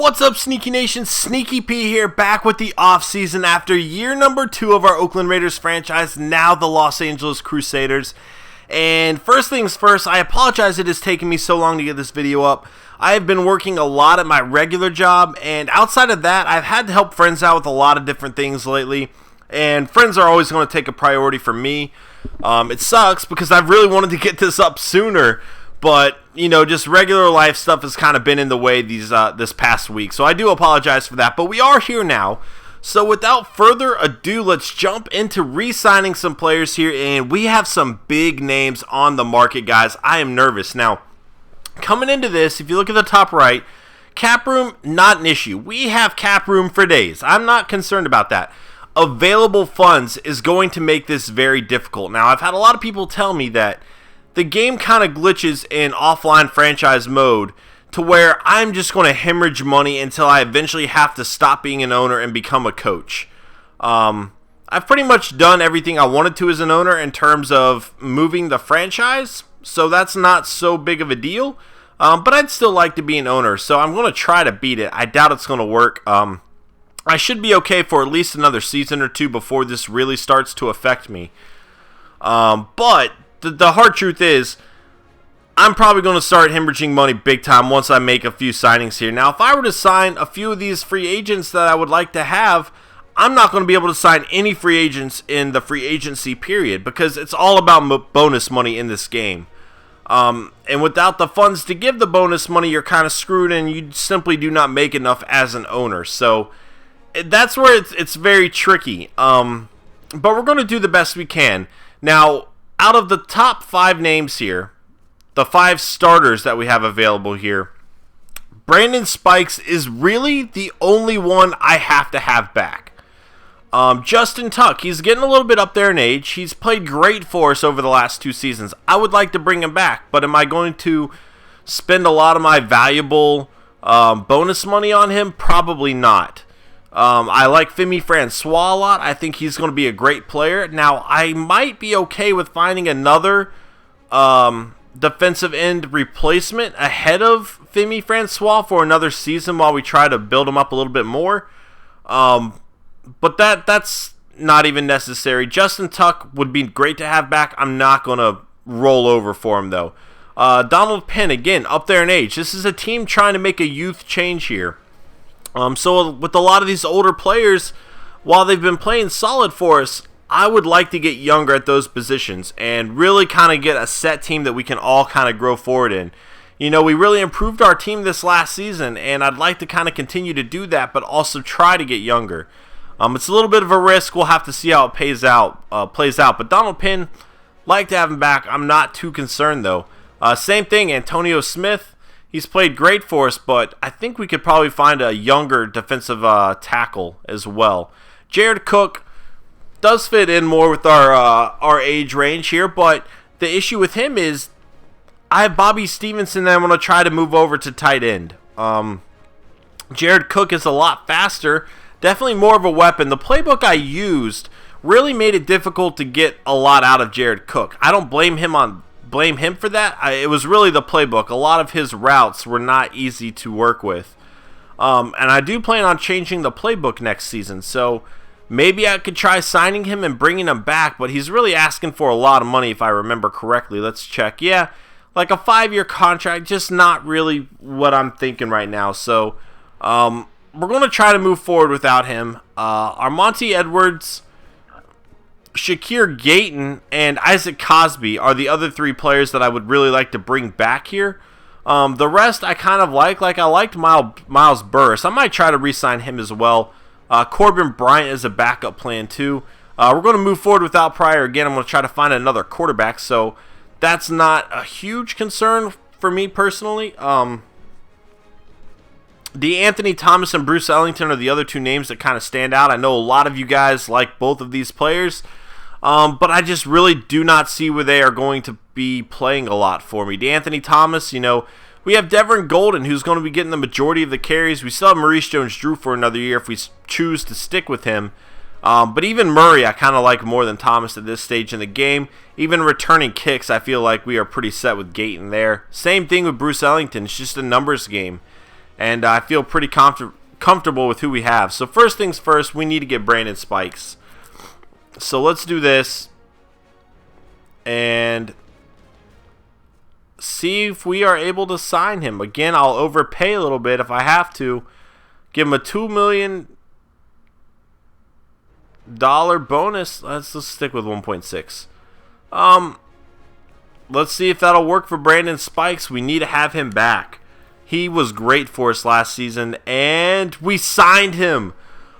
What's up, Sneaky Nation? Sneaky P here, back with the offseason after year number 2 of our Oakland Raiders franchise, now the Los Angeles Crusaders. And first things first, I apologize it has taken me so long to get this video up. I have been working a lot at my regular job, and outside of that, I've had to help friends out with a lot of different things lately. And friends are always going to take a priority for me. It sucks because I've really wanted to get this up sooner. But, you know, just regular life stuff has kind of been in the way this past week. So I do apologize for that. But we are here now. So without further ado, let's jump into re-signing some players here. And we have some big names on the market, guys. I am nervous. Now, coming into this, if you look at the top right, cap room, not an issue. We have cap room for days. I'm not concerned about that. Available funds is going to make this very difficult. Now, I've had a lot of people tell me that the game kind of glitches in offline franchise mode to where I'm just going to hemorrhage money until I eventually have to stop being an owner and become a coach. I've pretty much done everything I wanted to as an owner in terms of moving the franchise, so that's not so big of a deal. But I'd still like to be an owner, so I'm going to try to beat it. I doubt it's going to work. I should be okay for at least another season or two before this really starts to affect me. But the hard truth is, I'm probably going to start hemorrhaging money big time once I make a few signings here. Now, if I were to sign a few of these free agents that I would like to have, I'm not going to be able to sign any free agents in the free agency period because it's all about bonus money in this game. And without the funds to give the bonus money, you're kind of screwed and you simply do not make enough as an owner. So that's where it's very tricky. But we're going to do the best we can. Now, out of the top 5 names here, the 5 starters that we have available here, Brandon Spikes is really the only one I have to have back. Justin Tuck, he's getting a little bit up there in age. He's played great for us over the last 2 seasons. I would like to bring him back, but am I going to spend a lot of my valuable bonus money on him? Probably not. I like Femi Francois a lot. I think he's going to be a great player. Now, I might be okay with finding another defensive end replacement ahead of Femi Francois for another season while we try to build him up a little bit more. But that's not even necessary. Justin Tuck would be great to have back. I'm not going to roll over for him, though. Donald Penn, again, up there in age. This is a team trying to make a youth change here. So with a lot of these older players, while they've been playing solid for us, I would like to get younger at those positions and really kind of get a set team that we can all kind of grow forward in. You know, we really improved our team this last season, and I'd like to kind of continue to do that, but also try to get younger. It's a little bit of a risk. We'll have to see how it plays out. But Donald Penn, like to have him back. I'm not too concerned, though. Same thing, Antonio Smith. He's played great for us, but I think we could probably find a younger defensive tackle as well. Jared Cook does fit in more with our age range here, but the issue with him is I have Bobby Stevenson that I'm going to try to move over to tight end. Jared Cook is a lot faster, definitely more of a weapon. The playbook I used really made it difficult to get a lot out of Jared Cook. I don't blame him for that. It was really the playbook. A lot of his routes were not easy to work with. And I do plan on changing the playbook next season. So maybe I could try signing him and bringing him back. But he's really asking for a lot of money if I remember correctly. Let's check. Yeah, like a 5-year contract. Just not really what I'm thinking right now. So we're going to try to move forward without him. Armonte Edwards, Shakir Gayton, and Isaac Cosby are the other 3 players that I would really like to bring back here. The rest I kind of like I liked Miles Burris. I might try to re-sign him as well. Corbin Bryant is a backup plan too. We're going to move forward without Pryor again. I'm going to try to find another quarterback, so that's not a huge concern for me personally. Anthony Thomas and Bruce Ellington are the other 2 names that kind of stand out. I know a lot of you guys like both of these players. But I just really do not see where they are going to be playing a lot for me. Anthony Thomas, you know, we have Devin Golden, who's going to be getting the majority of the carries. We still have Maurice Jones-Drew for another year if we choose to stick with him. But even Murray, I kind of like more than Thomas at this stage in the game. Even returning kicks, I feel like we are pretty set with Gayton there. Same thing with Bruce Ellington. It's just a numbers game. and I feel pretty comfortable with who we have. So first things first, we need to get Brandon Spikes. So let's do this and see if we are able to sign him. Again, I'll overpay a little bit if I have to. Give him a $2 million bonus. Let's stick with 1.6. Let's see if that'll work for Brandon Spikes. We need to have him back. He was great for us last season, and we signed him.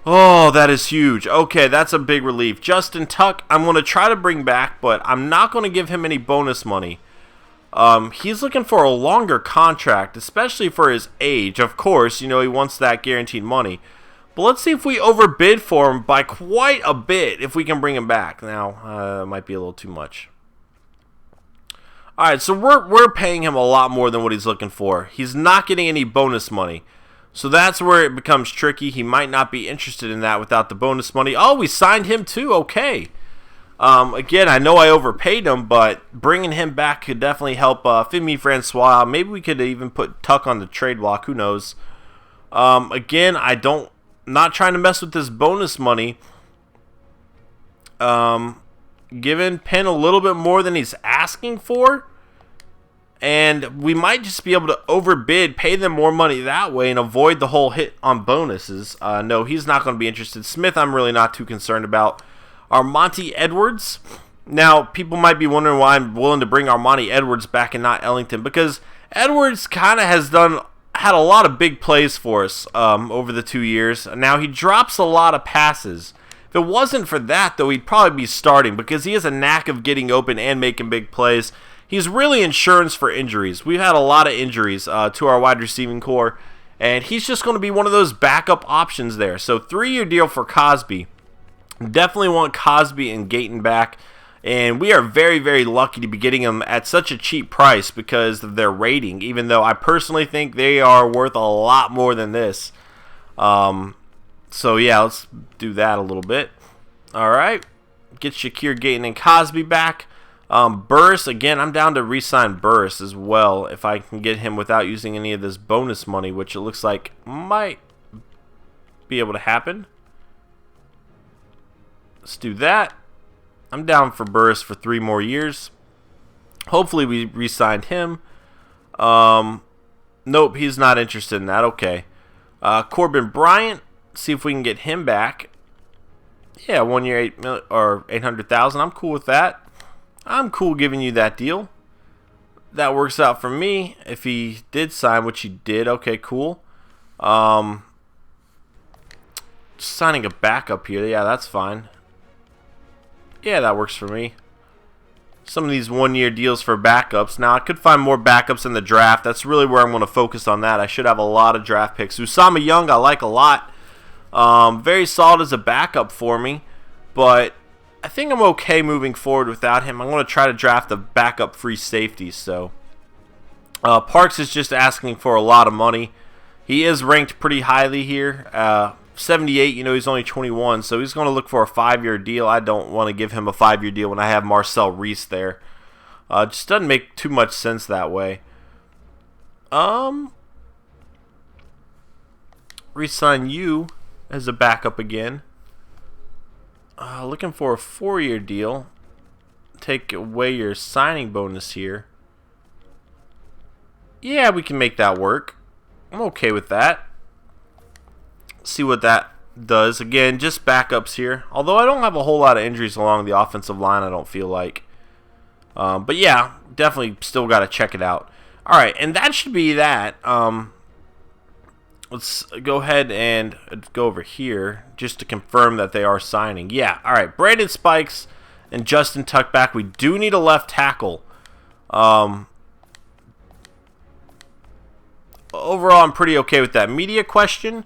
Oh, that is huge. Okay, that's a big relief. Justin Tuck, I'm going to try to bring back, but I'm not going to give him any bonus money. He's looking for a longer contract, especially for his age. Of course, he wants that guaranteed money. But let's see if we overbid for him by quite a bit if we can bring him back. Now, it might be a little too much. Alright, so we're paying him a lot more than what he's looking for. He's not getting any bonus money. So that's where it becomes tricky. He might not be interested in that without the bonus money. Oh, we signed him too. Okay. Again, I know I overpaid him, but bringing him back could definitely help Fimi Francois. Maybe we could even put Tuck on the trade block. Who knows? Again, not trying to mess with this bonus money. Giving Penn a little bit more than he's asking for. And we might just be able to overbid, pay them more money that way, and avoid the whole hit on bonuses. No, he's not going to be interested. Smith, I'm really not too concerned about. Armonte Edwards. Now, people might be wondering why I'm willing to bring Armonte Edwards back and not Ellington, because Edwards kind of had a lot of big plays for us over the 2 years. Now, he drops a lot of passes. If it wasn't for that, though, he'd probably be starting because he has a knack of getting open and making big plays. He's really insurance for injuries. We've had a lot of injuries to our wide receiving core, and he's just going to be one of those backup options there. So 3-year deal for Cosby. Definitely want Cosby and Gayton back, and we are very, very lucky to be getting them at such a cheap price because of their rating, even though I personally think they are worth a lot more than this. So yeah, let's do that a little bit. All right, get Shakir, Gayton, and Cosby back. Burris, again, I'm down to re-sign Burris as well if I can get him without using any of this bonus money, which it looks like might be able to happen. Let's do that. I'm down for Burris for 3 more years. Hopefully we re-signed him. Nope, he's not interested in that. Okay. Corbin Bryant, see if we can get him back. Yeah, 1 year, $800,000. I'm cool with that. I'm cool giving you that deal. That works out for me. If he did sign, which he did, okay, cool. Signing a backup here, yeah, that's fine. Yeah, that works for me. Some of these 1 year deals for backups. Now, I could find more backups in the draft. That's really where I'm going to focus on that. I should have a lot of draft picks. Usama Young, I like a lot. Very solid as a backup for me, but I think I'm okay moving forward without him. I'm going to try to draft a backup free safety. So Parks is just asking for a lot of money. He is ranked pretty highly here. 78, he's only 21, so he's going to look for a 5-year deal. I don't want to give him a 5-year deal when I have Marcel Reese there. Just doesn't make too much sense that way. Resign you as a backup again. Looking for a 4-year deal. Take away your signing bonus here. Yeah, we can make that work. I'm okay with that. See what that does. Again, just backups here. Although I don't have a whole lot of injuries along the offensive line, I don't feel like. But yeah, definitely still got to check it out. Alright, and that should be that. Let's go ahead and go over here just to confirm that they are signing. Yeah, alright. Brandon Spikes and Justin Tuck back. We do need a left tackle. Overall, I'm pretty okay with that. Media question.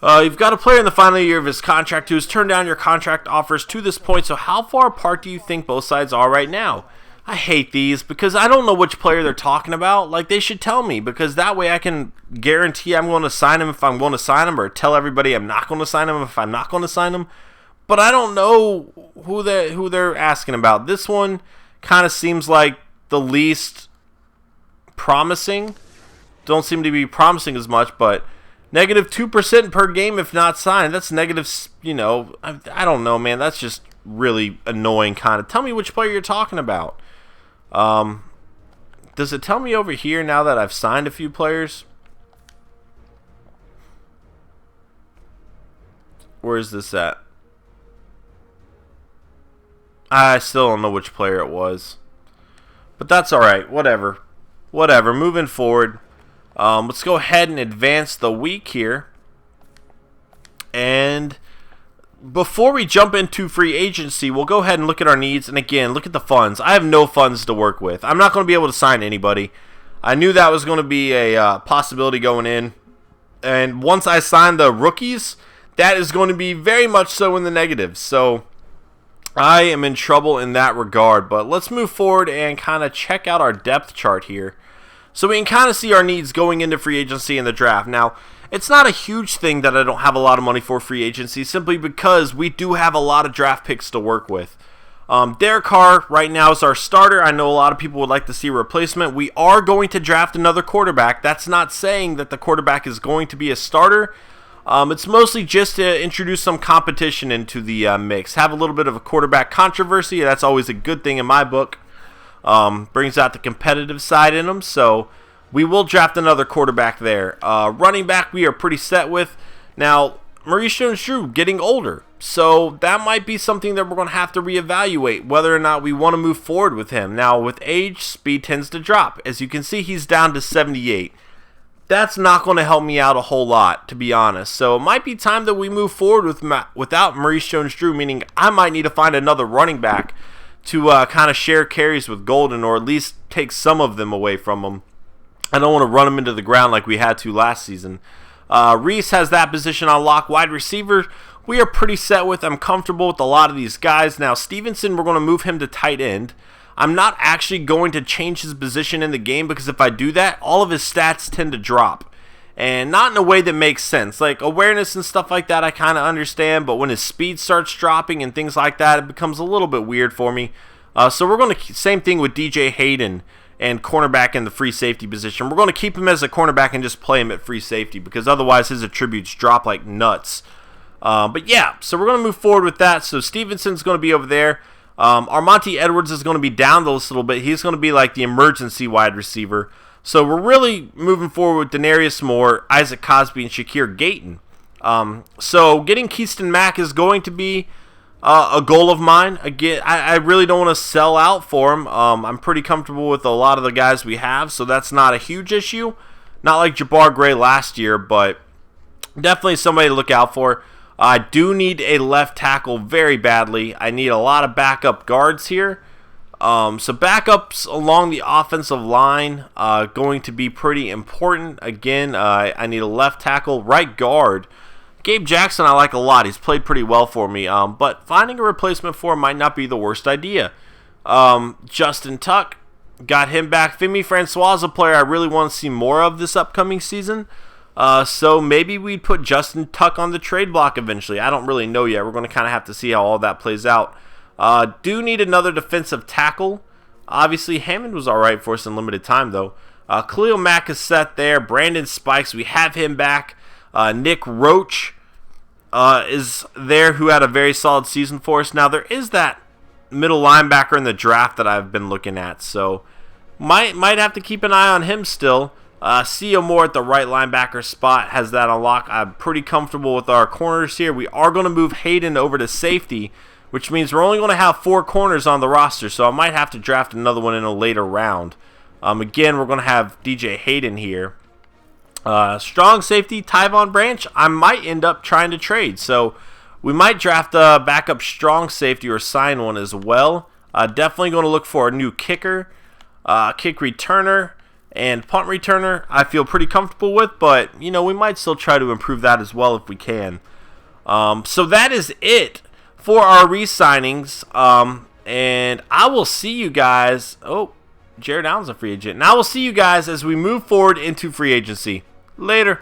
You've got a player in the final year of his contract who has turned down your contract offers to this point, so how far apart do you think both sides are right now? I hate these because I don't know which player they're talking about. Like, they should tell me, because that way I can guarantee I'm going to sign him if I'm going to sign him, or tell everybody I'm not going to sign him if I'm not going to sign him. But I don't know who they're asking about. This one kind of seems like the least promising. don't seem to be promising as much, but -2% per game if not signed. That's negative, I don't know, man. That's just really annoying, kind of. Tell me which player you're talking about. Does it tell me over here now that I've signed a few players? Where is this at? I still don't know which player it was. But that's alright. Whatever. Moving forward. Let's go ahead and advance the week here. And before we jump into free agency, we'll go ahead and look at our needs. And again, look at the funds. I have no funds to work with. I'm not going to be able to sign anybody. I knew that was going to be a possibility going in. And once I sign the rookies, that is going to be very much so in the negative. So I am in trouble in that regard. But let's move forward and kind of check out our depth chart here, so we can kind of see our needs going into free agency and the draft. Now, it's not a huge thing that I don't have a lot of money for free agency, simply because we do have a lot of draft picks to work with. Derek Carr right now is our starter. I know a lot of people would like to see a replacement. We are going to draft another quarterback. That's not saying that the quarterback is going to be a starter. It's mostly just to introduce some competition into the mix. Have a little bit of a quarterback controversy. That's always a good thing in my book. Brings out the competitive side in them. So we will draft another quarterback there. Running back we are pretty set with. Now, Maurice Jones-Drew getting older. So that might be something that we're going to have to reevaluate, whether or not we want to move forward with him. Now, with age, speed tends to drop. As you can see, he's down to 78. That's not going to help me out a whole lot, to be honest. So it might be time that we move forward without Maurice Jones-Drew, meaning I might need to find another running back to kind of share carries with Golden, or at least take some of them away from him. I don't want to run him into the ground like we had to last season. Reese has that position on lock. Wide receiver, we are pretty set with. I'm comfortable with a lot of these guys. Now, Stevenson, we're going to move him to tight end. I'm not actually going to change his position in the game, because if I do that, all of his stats tend to drop. And not in a way that makes sense. Like awareness and stuff like that I kind of understand, but when his speed starts dropping and things like that, it becomes a little bit weird for me. So we're going to, same thing with DJ Hayden and cornerback in the free safety position. We're going to keep him as a cornerback and just play him at free safety, because otherwise his attributes drop like nuts. But yeah, so we're going to move forward with that. So Stevenson's going to be over there. Armonte Edwards is going to be down the list a little bit. He's going to be like the emergency wide receiver. So we're really moving forward with Denarius Moore, Isaac Cosby, and Shakir Gayton. So getting Keaston Mack is going to be a goal of mine. Again, I really don't want to sell out for him. I'm pretty comfortable with a lot of the guys we have, so that's not a huge issue. Not like Jabbar Gray last year, but definitely somebody to look out for. I do need a left tackle very badly. I need a lot of backup guards here. So backups along the offensive line going to be pretty important. Again, I need a left tackle, right guard. Gabe Jackson I like a lot. He's played pretty well for me. But finding a replacement for him might not be the worst idea. Justin Tuck, got him back. Femi Francois is a player I really want to see more of this upcoming season. So maybe we'd put Justin Tuck on the trade block eventually. I don't really know yet. We're going to kind of have to see how all that plays out. Do need another defensive tackle. Obviously, Hammond was all right for us in limited time, though. Khalil Mack is set there. Brandon Spikes, we have him back. Nick Roach is there, who had a very solid season for us. Now, there is that middle linebacker in the draft that I've been looking at, so might have to keep an eye on him still. C.O. Moore at the right linebacker spot has that on lock. I'm pretty comfortable with our corners here. We are going to move Hayden over to safety, which means we're only going to have 4 corners on the roster, so I might have to draft another one in a later round. Again, we're going to have DJ Hayden here. Strong safety, Tyvon Branch, I might end up trying to trade, so we might draft a backup strong safety or sign one as well. Definitely going to look for a new kicker, kick returner, and punt returner. I feel pretty comfortable with, but we might still try to improve that as well if we can. So that is it for our re-signings, and I will see you guys. Oh, Jared Allen's a free agent. And I will see you guys as we move forward into free agency. Later.